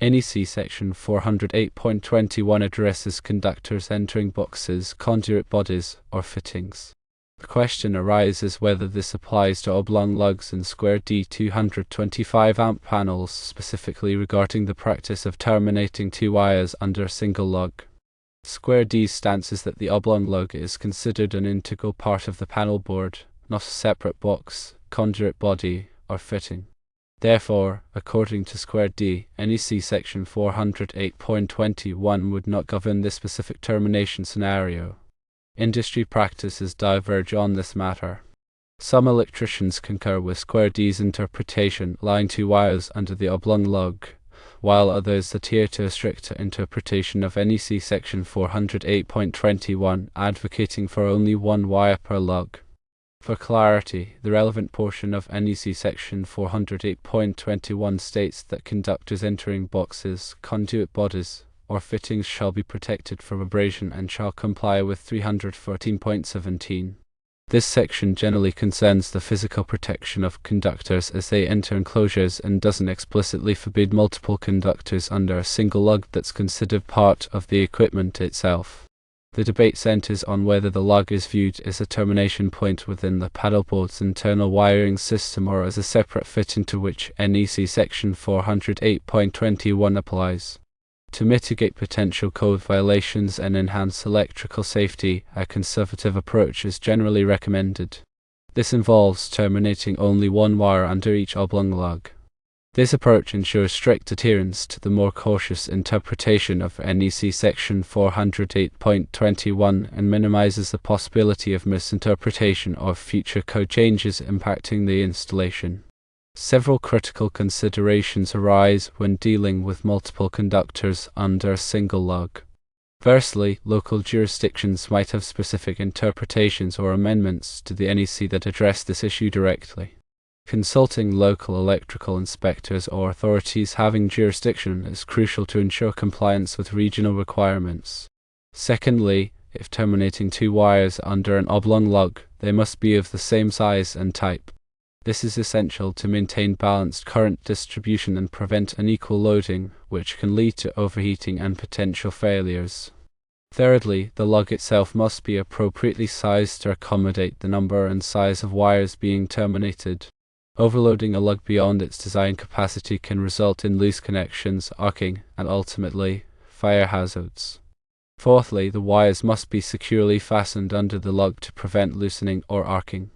NEC section 408.21 addresses conductors entering boxes, conduit bodies, or fittings. The question arises whether this applies to oblong lugs and square D 225 amp panels, specifically regarding the practice of terminating two wires under a single lug. Square D's stance is that the oblong lug is considered an integral part of the panel board, not a separate box, conduit body, or fitting. Therefore, according to Square D, NEC section 408.21 would not govern this specific termination scenario. Industry practices diverge on this matter. Some electricians concur with Square D's interpretation, allowing two wires under the oblong lug, while others adhere to a stricter interpretation of NEC section 408.21, advocating for only one wire per lug. For clarity, the relevant portion of NEC section 408.21 states that conductors entering boxes, conduit bodies, or fittings shall be protected from abrasion and shall comply with 314.17. This section generally concerns the physical protection of conductors as they enter enclosures and doesn't explicitly forbid multiple conductors under a single lug that's considered part of the equipment itself. The debate centers on whether the lug is viewed as a termination point within the paddleboard's internal wiring system or as a separate fitting to which NEC section 408.21 applies. To mitigate potential code violations and enhance electrical safety, a conservative approach is generally recommended. This involves terminating only one wire under each oblong lug. This approach ensures strict adherence to the more cautious interpretation of NEC section 408.21 and minimizes the possibility of misinterpretation or future code changes impacting the installation. Several critical considerations arise when dealing with multiple conductors under a single lug. Firstly, local jurisdictions might have specific interpretations or amendments to the NEC that address this issue directly. Consulting local electrical inspectors or authorities having jurisdiction is crucial to ensure compliance with regional requirements. Secondly, if terminating two wires under an oblong lug, they must be of the same size and type. This is essential to maintain balanced current distribution and prevent unequal loading, which can lead to overheating and potential failures. Thirdly, the lug itself must be appropriately sized to accommodate the number and size of wires being terminated. Overloading a lug beyond its design capacity can result in loose connections, arcing, and ultimately, fire hazards. Fourthly, the wires must be securely fastened under the lug to prevent loosening or arcing.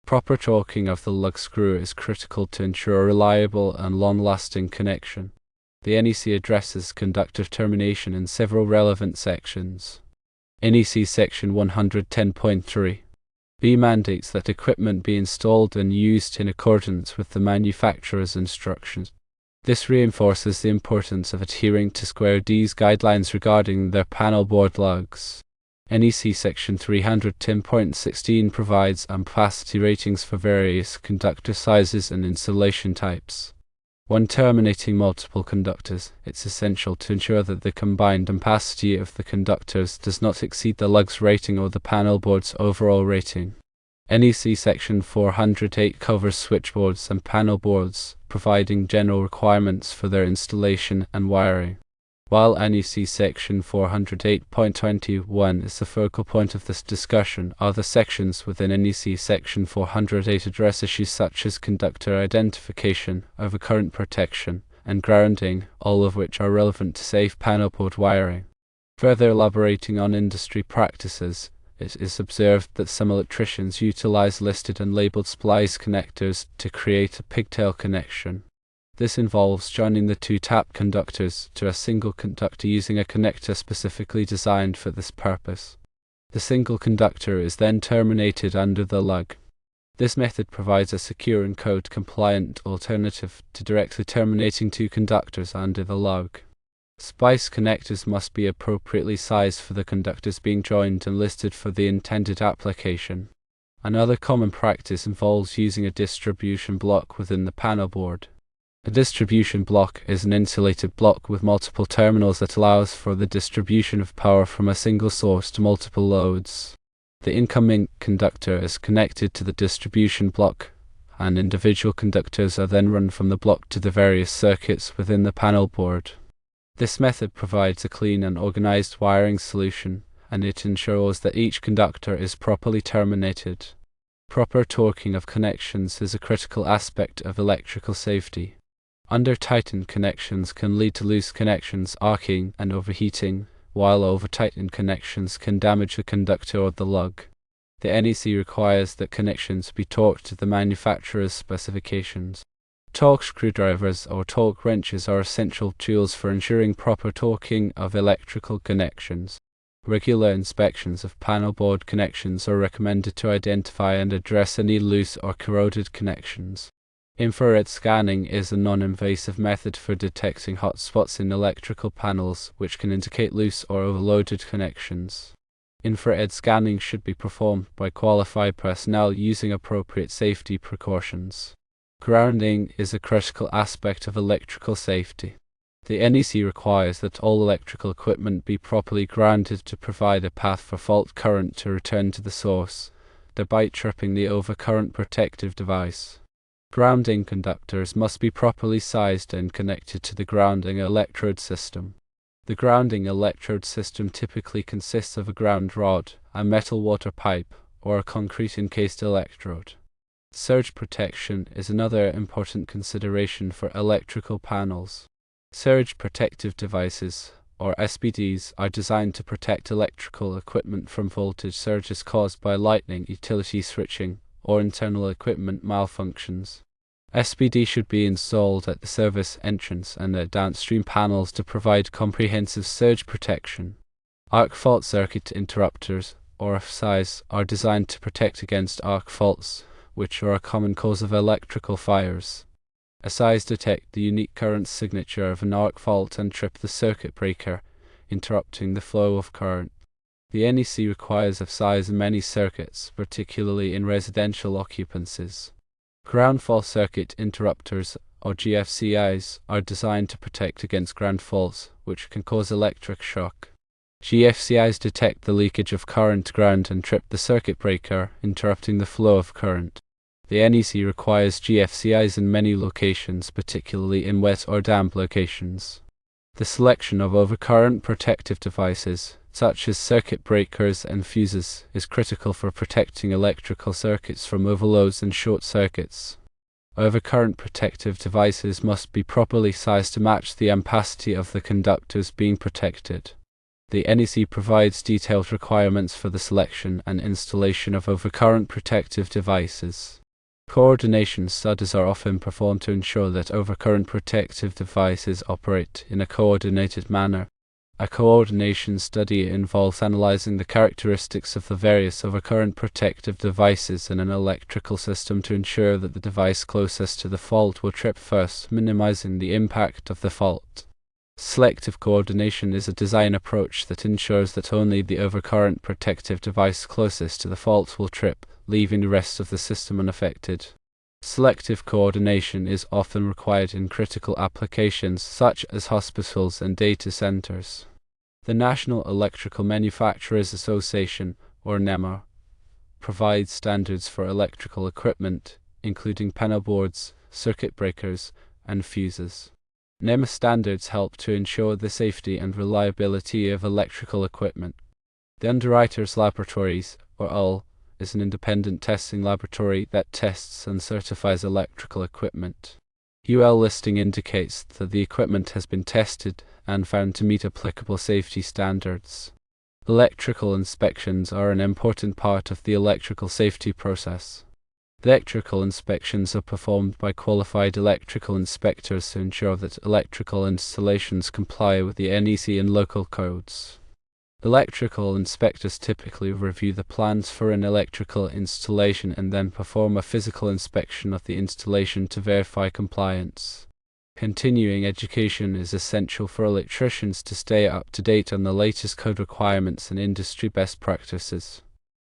Proper torquing of the lug screw is critical to ensure a reliable and long-lasting connection. The NEC addresses conductor termination in several relevant sections. NEC section 110.3 B mandates that equipment be installed and used in accordance with the manufacturer's instructions. This reinforces the importance of adhering to Square D's guidelines regarding their panel board lugs. NEC section 310.16 provides ampacity ratings for various conductor sizes and insulation types. When terminating multiple conductors, it's essential to ensure that the combined ampacity of the conductors does not exceed the lug's rating or the panel board's overall rating. NEC section 408 covers switchboards and panel boards, providing general requirements for their installation and wiring. While NEC section 408.21 is the focal point of this discussion, other sections within NEC section 408 address issues such as conductor identification, overcurrent protection, and grounding, all of which are relevant to safe panel board wiring. Further elaborating on industry practices, it is observed that some electricians utilize listed and labeled splice connectors to create a pigtail connection. This involves joining the two tap conductors to a single conductor using a connector specifically designed for this purpose. The single conductor is then terminated under the lug. This method provides a secure and code-compliant alternative to directly terminating two conductors under the lug. Splice connectors must be appropriately sized for the conductors being joined and listed for the intended application. Another common practice involves using a distribution block within the panel board. A distribution block is an insulated block with multiple terminals that allows for the distribution of power from a single source to multiple loads. The incoming conductor is connected to the distribution block, and individual conductors are then run from the block to the various circuits within the panel board. This method provides a clean and organized wiring solution, and it ensures that each conductor is properly terminated. Proper torquing of connections is a critical aspect of electrical safety. Under-tightened connections can lead to loose connections arcing and overheating, while over-tightened connections can damage the conductor or the lug. The NEC requires that connections be torqued to the manufacturer's specifications. Torque screwdrivers or torque wrenches are essential tools for ensuring proper torquing of electrical connections. Regular inspections of panel board connections are recommended to identify and address any loose or corroded connections. Infrared scanning is a non-invasive method for detecting hot spots in electrical panels, which can indicate loose or overloaded connections. Infrared scanning should be performed by qualified personnel using appropriate safety precautions. Grounding is a critical aspect of electrical safety. The NEC requires that all electrical equipment be properly grounded to provide a path for fault current to return to the source, thereby tripping the overcurrent protective device. Grounding conductors must be properly sized and connected to the grounding electrode system. The grounding electrode system typically consists of a ground rod, a metal water pipe, or a concrete encased electrode. Surge protection is another important consideration for electrical panels. Surge protective devices, or SPDs, are designed to protect electrical equipment from voltage surges caused by lightning, utility switching, or internal equipment malfunctions. SPD should be installed at the service entrance and at downstream panels to provide comprehensive surge protection. Arc fault circuit interrupters, or FSIs, are designed to protect against arc faults, which are a common cause of electrical fires. FSIs detect the unique current signature of an arc fault and trip the circuit breaker, interrupting the flow of current. The NEC requires FSIs in many circuits, particularly in residential occupancies. Ground fault circuit interrupters, or GFCIs, are designed to protect against ground faults, which can cause electric shock. GFCIs detect the leakage of current to ground and trip the circuit breaker, interrupting the flow of current. The NEC requires GFCIs in many locations, particularly in wet or damp locations. The selection of overcurrent protective devices, such as circuit breakers and fuses, is critical for protecting electrical circuits from overloads and short circuits. Overcurrent protective devices must be properly sized to match the ampacity of the conductors being protected. The NEC provides detailed requirements for the selection and installation of overcurrent protective devices. Coordination studies are often performed to ensure that overcurrent protective devices operate in a coordinated manner. A coordination study involves analyzing the characteristics of the various overcurrent protective devices in an electrical system to ensure that the device closest to the fault will trip first, minimizing the impact of the fault. Selective coordination is a design approach that ensures that only the overcurrent protective device closest to the fault will trip, leaving the rest of the system unaffected. Selective coordination is often required in critical applications such as hospitals and data centers. The National Electrical Manufacturers Association, or NEMA, provides standards for electrical equipment, including panel boards, circuit breakers, and fuses. NEMA standards help to ensure the safety and reliability of electrical equipment. The Underwriters Laboratories, or UL, is an independent testing laboratory that tests and certifies electrical equipment. UL listing indicates that the equipment has been tested and found to meet applicable safety standards. Electrical inspections are an important part of the electrical safety process. Electrical inspections are performed by qualified electrical inspectors to ensure that electrical installations comply with the NEC and local codes. Electrical inspectors typically review the plans for an electrical installation and then perform a physical inspection of the installation to verify compliance. Continuing education is essential for electricians to stay up to date on the latest code requirements and industry best practices.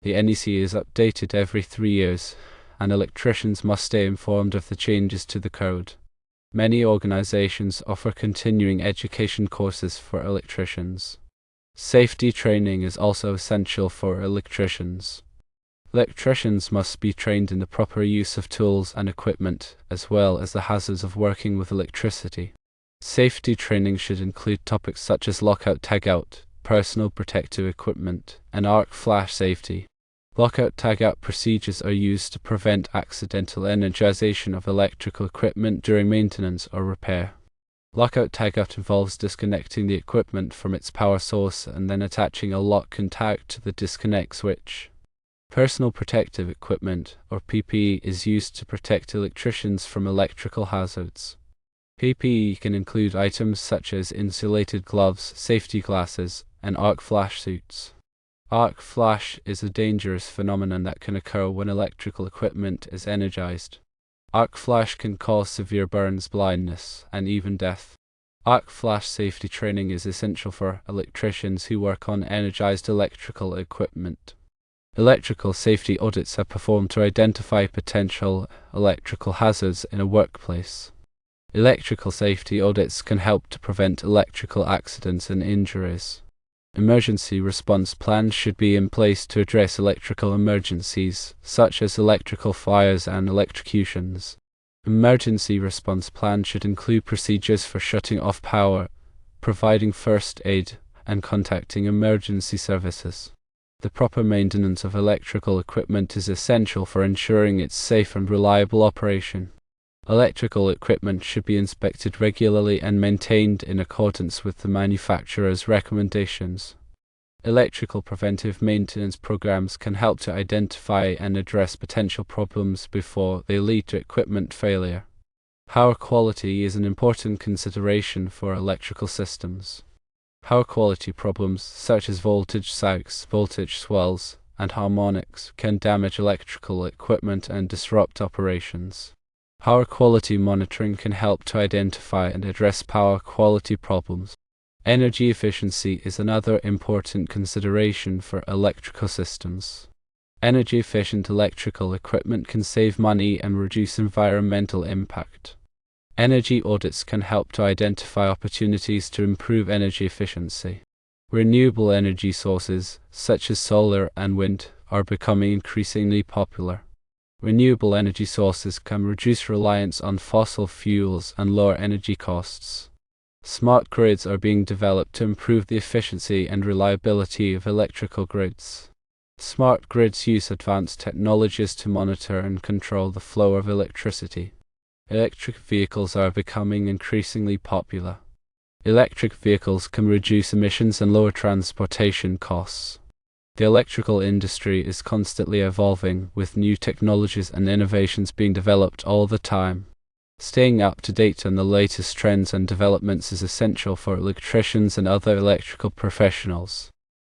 The NEC is updated every 3 years, and electricians must stay informed of the changes to the code. Many organizations offer continuing education courses for electricians. Safety training is also essential for electricians. Electricians must be trained in the proper use of tools and equipment, as well as the hazards of working with electricity. Safety training should include topics such as lockout tagout, personal protective equipment, and arc flash safety. Lockout tagout procedures are used to prevent accidental energization of electrical equipment during maintenance or repair. Lockout tagout involves disconnecting the equipment from its power source and then attaching a lock and tag to the disconnect switch. Personal protective equipment, or PPE, is used to protect electricians from electrical hazards. PPE can include items such as insulated gloves, safety glasses, and arc flash suits. Arc flash is a dangerous phenomenon that can occur when electrical equipment is energized. Arc flash can cause severe burns, blindness, and even death. Arc flash safety training is essential for electricians who work on energized electrical equipment. Electrical safety audits are performed to identify potential electrical hazards in a workplace. Electrical safety audits can help to prevent electrical accidents and injuries. Emergency response plans should be in place to address electrical emergencies, such as electrical fires and electrocutions. Emergency response plans should include procedures for shutting off power, providing first aid, and contacting emergency services. The proper maintenance of electrical equipment is essential for ensuring its safe and reliable operation. Electrical equipment should be inspected regularly and maintained in accordance with the manufacturer's recommendations. Electrical preventive maintenance programs can help to identify and address potential problems before they lead to equipment failure. Power quality is an important consideration for electrical systems. Power quality problems such as voltage sags, voltage swells, and harmonics can damage electrical equipment and disrupt operations. Power quality monitoring can help to identify and address power quality problems. Energy efficiency is another important consideration for electrical systems. Energy-efficient electrical equipment can save money and reduce environmental impact. Energy audits can help to identify opportunities to improve energy efficiency. Renewable energy sources, such as solar and wind, are becoming increasingly popular. Renewable energy sources can reduce reliance on fossil fuels and lower energy costs. Smart grids are being developed to improve the efficiency and reliability of electrical grids. Smart grids use advanced technologies to monitor and control the flow of electricity. Electric vehicles are becoming increasingly popular. Electric vehicles can reduce emissions and lower transportation costs. The electrical industry is constantly evolving, with new technologies and innovations being developed all the time. Staying up to date on the latest trends and developments is essential for electricians and other electrical professionals.